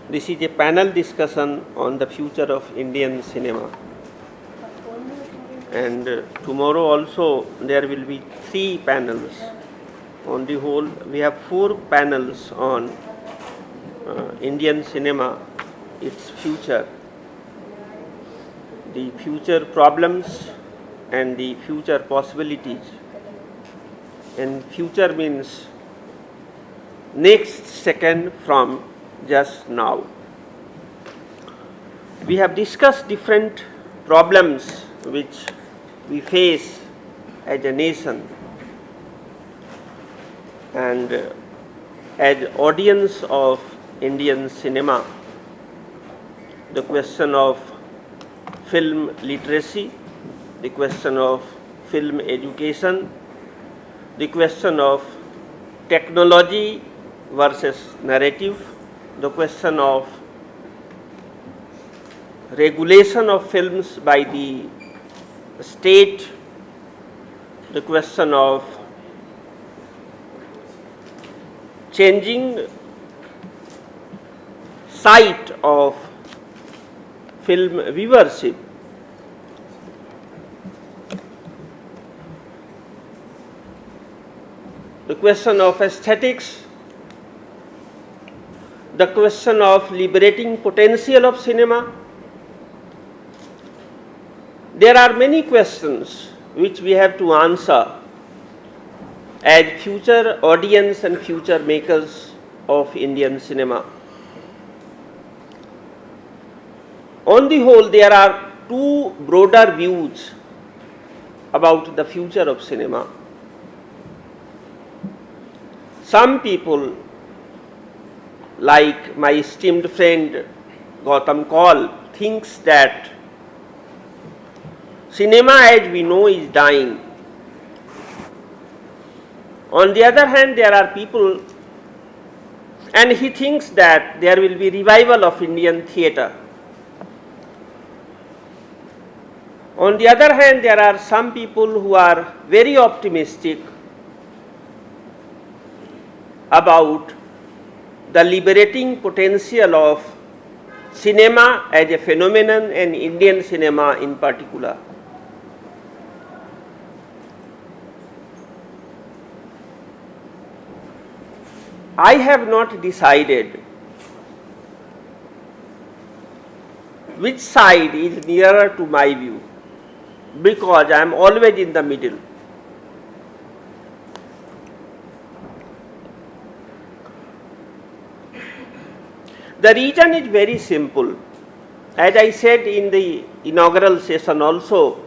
This is a panel discussion on the future of Indian cinema. And tomorrow also there will be 3 panels. On the whole, we have 4 panels on Indian cinema, its future, the future problems and the future possibilities. And future means next second from just now. We have discussed different problems which we face as a nation, and as audience of Indian cinema, the question of film literacy, the question of film education, the question of technology versus narrative, the question of regulation of films by the state, the question of changing sight of film viewership, the question of aesthetics, the question of liberating potential of cinema. There are many questions which we have to answer as future audience and future makers of Indian cinema. On the whole, there are 2 broader views about the future of cinema. Some people, like my esteemed friend Gautam Kaul, thinks that cinema as we know is dying. On the other hand, there are people, and he thinks that there will be revival of Indian theatre. On the other hand, there are some people who are very optimistic about the liberating potential of cinema as a phenomenon and Indian cinema in particular. I have not decided which side is nearer to my view, because I am always in the middle. The reason is very simple. As I said in the inaugural session also,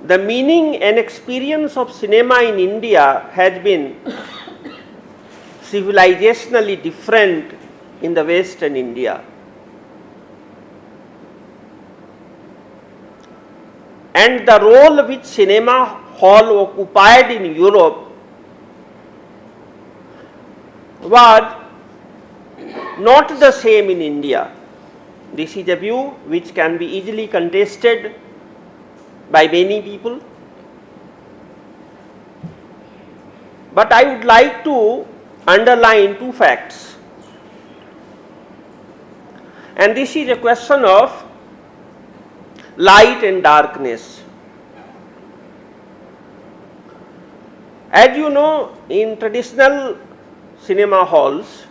the meaning and experience of cinema in India has been civilizationally different in the Western India. And the role which cinema hall occupied in Europe was not the same in India. This is a view which can be easily contested by many people. But I would like to underline 2 facts. And this is a question of light and darkness. As you know, in traditional cinema halls,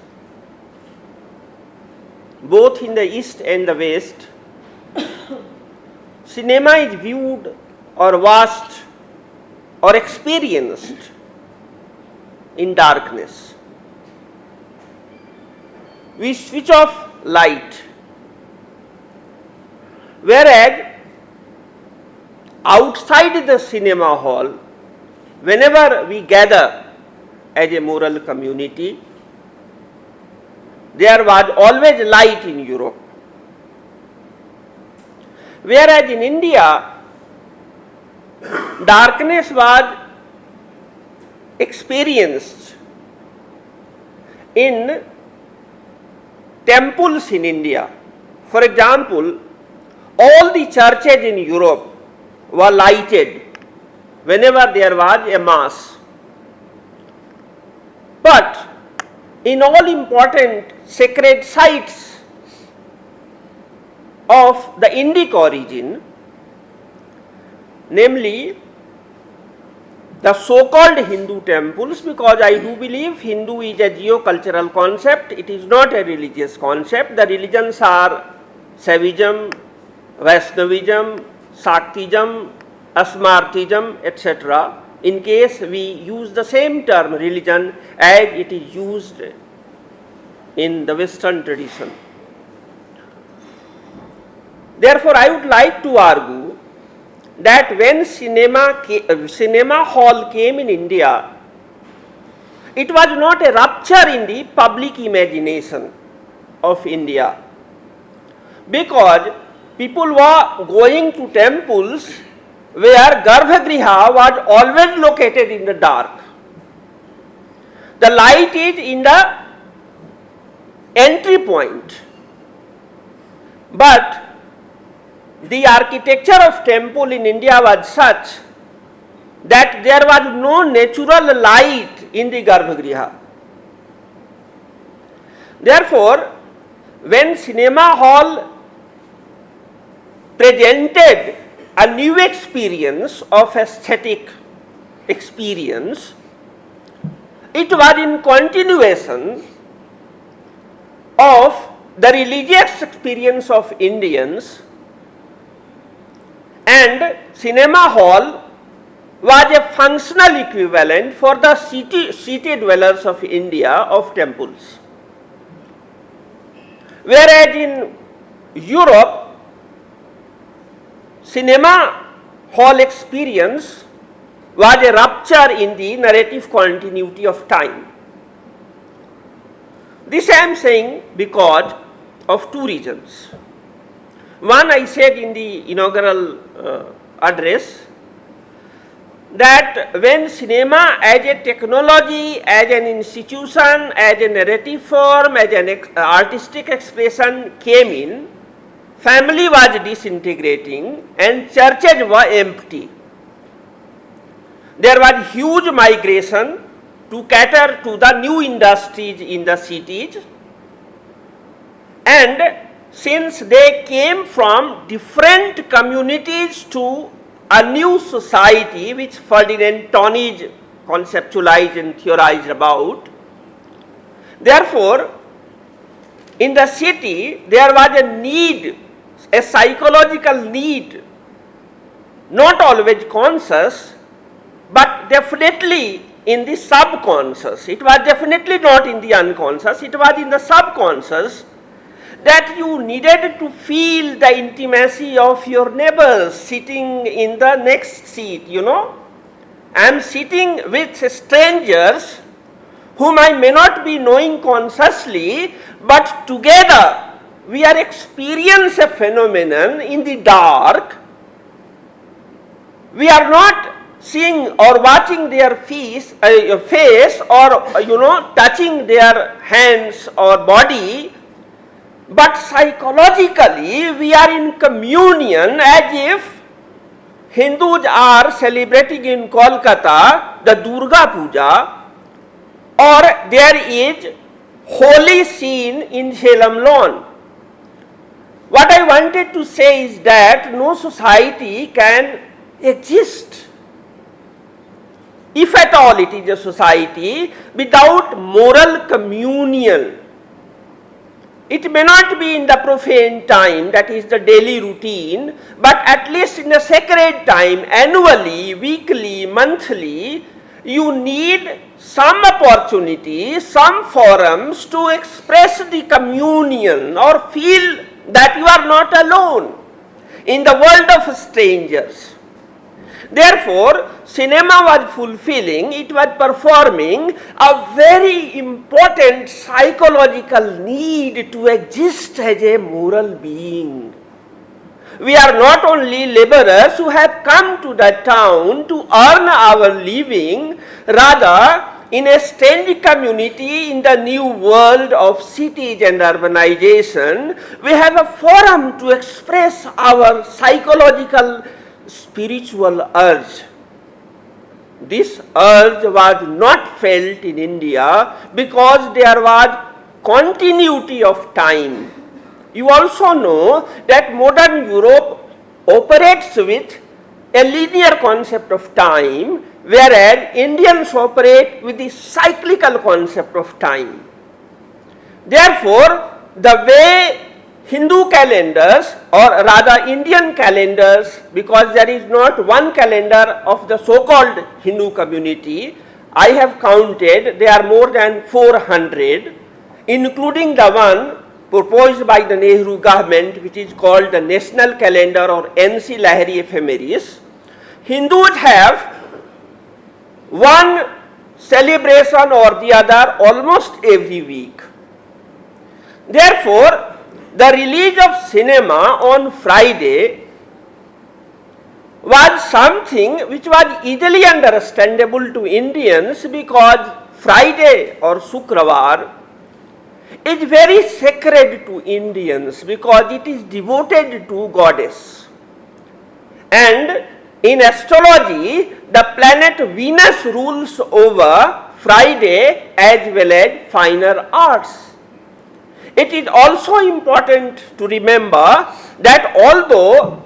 both in the East and the West, cinema is viewed or watched or experienced in darkness. We switch off light, whereas outside the cinema hall, whenever we gather as a moral community, there was always light in Europe. Whereas in India, darkness was experienced in temples in India. For example, all the churches in Europe were lighted whenever there was a mass. But in all important sacred sites of the Indic origin, namely the so-called Hindu temples, because I do believe Hindu is a geocultural concept, it is not a religious concept. The religions are Saivism, Vaishnavism, Shaktism, Asmartism, etc. In case we use the same term religion as it is used in the Western tradition. Therefore, I would like to argue that when cinema hall came in India, it was not a rupture in the public imagination of India, because people were going to temples where Garbhagriha was always located in the dark. The light is in the entry point, but the architecture of temple in India was such that there was no natural light in the Garbhagriha. Therefore, when cinema hall presented a new experience of aesthetic experience, it was in continuation of the religious experience of Indians, and cinema hall was a functional equivalent for the city dwellers of India of temples. Whereas in Europe, cinema hall experience was a rupture in the narrative continuity of time. This I am saying because of two reasons. One, I said in the inaugural address that when cinema as a technology, as an institution, as a narrative form, as an artistic expression came in, family was disintegrating and churches were empty. There was huge migration to cater to the new industries in the cities, and since they came from different communities to a new society which Ferdinand Tönnies conceptualized and theorized about, therefore, in the city there was a need, a psychological need, not always conscious, but definitely in the subconscious. It was definitely not in the unconscious, it was in the subconscious, that you needed to feel the intimacy of your neighbors sitting in the next seat, you know. I am sitting with strangers whom I may not be knowing consciously, but together we are experiencing a phenomenon in the dark. We are not seeing or watching their face or, you know, touching their hands or body, but psychologically we are in communion, as if Hindus are celebrating in Kolkata the Durga Puja, or there is holy scene in Salem lawn. What I wanted to say is that no society can exist, if at all it is a society, without moral communion. It may not be in the profane time, that is the daily routine, but at least in the sacred time, annually, weekly, monthly, you need some opportunity, some forums to express the communion or feel that you are not alone in the world of strangers. Therefore, cinema was fulfilling, it was performing a very important psychological need to exist as a moral being. We are not only laborers who have come to the town to earn our living, rather in a strange community in the new world of cities and urbanization, we have a forum to express our psychological spiritual urge. this urge was not felt in India because there was continuity of time. You also know that modern Europe operates with a linear concept of time, whereas Indians operate with the cyclical concept of time. Therefore, the way Hindu calendars, or rather Indian calendars, because there is not one calendar of the so-called Hindu community, I have counted, there are more than 400, including the one proposed by the Nehru government, which is called the National Calendar or NC Lahari Ephemeris. Hindus have one celebration or the other almost every week. Therefore, the release of cinema on Friday was something which was easily understandable to Indians because Friday or Sukravar is very sacred to Indians because it is devoted to goddess. And in astrology, the planet Venus rules over Friday as well as finer arts. It is also important to remember that although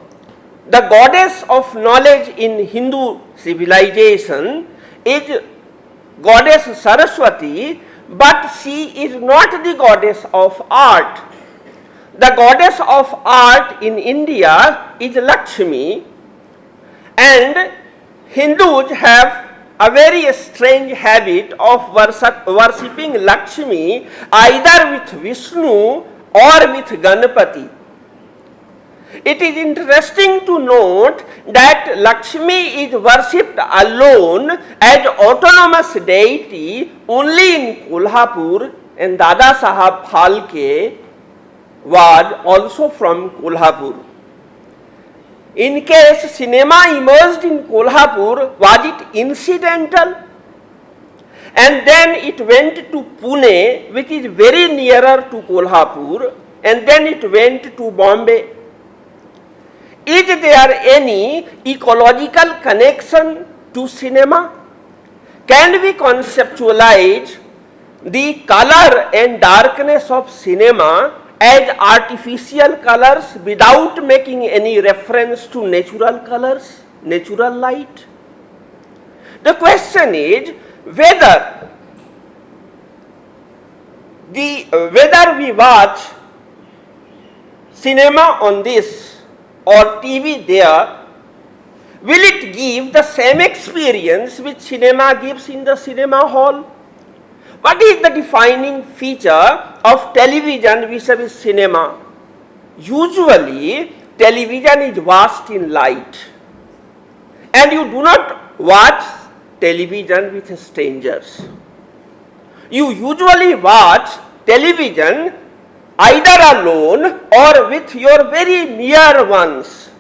the goddess of knowledge in Hindu civilization is goddess Saraswati, but she is not the goddess of art. The goddess of art in India is Lakshmi, and Hindus have a very strange habit of worshipping Lakshmi either with Vishnu or with Ganapati. It is interesting to note that Lakshmi is worshipped alone as autonomous deity only in Kolhapur, and Dada Sahab Phalke was also from Kolhapur. In case cinema emerged in Kolhapur, was it incidental? And then it went to Pune, which is very nearer to Kolhapur, and then it went to Bombay. Is there any ecological connection to cinema? Can we conceptualize the color and darkness of cinema as artificial colors without making any reference to natural colors, natural light? The question is whether we watch cinema on this or TV there, will it give the same experience which cinema gives in the cinema hall? What is the defining feature of television vis-a-vis cinema? Usually, television is watched in light, and you do not watch television with strangers. You usually watch television either alone or with your very near ones,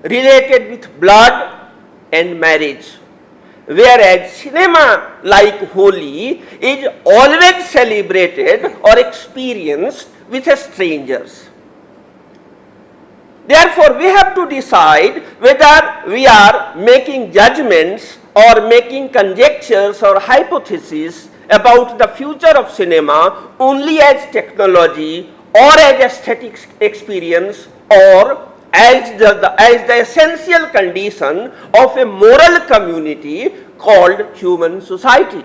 related with blood and marriage. Whereas cinema like Holi is always celebrated or experienced with strangers. Therefore, we have to decide whether we are making judgments or making conjectures or hypotheses about the future of cinema only as technology or as aesthetic experience or as the essential condition of a moral community called human society.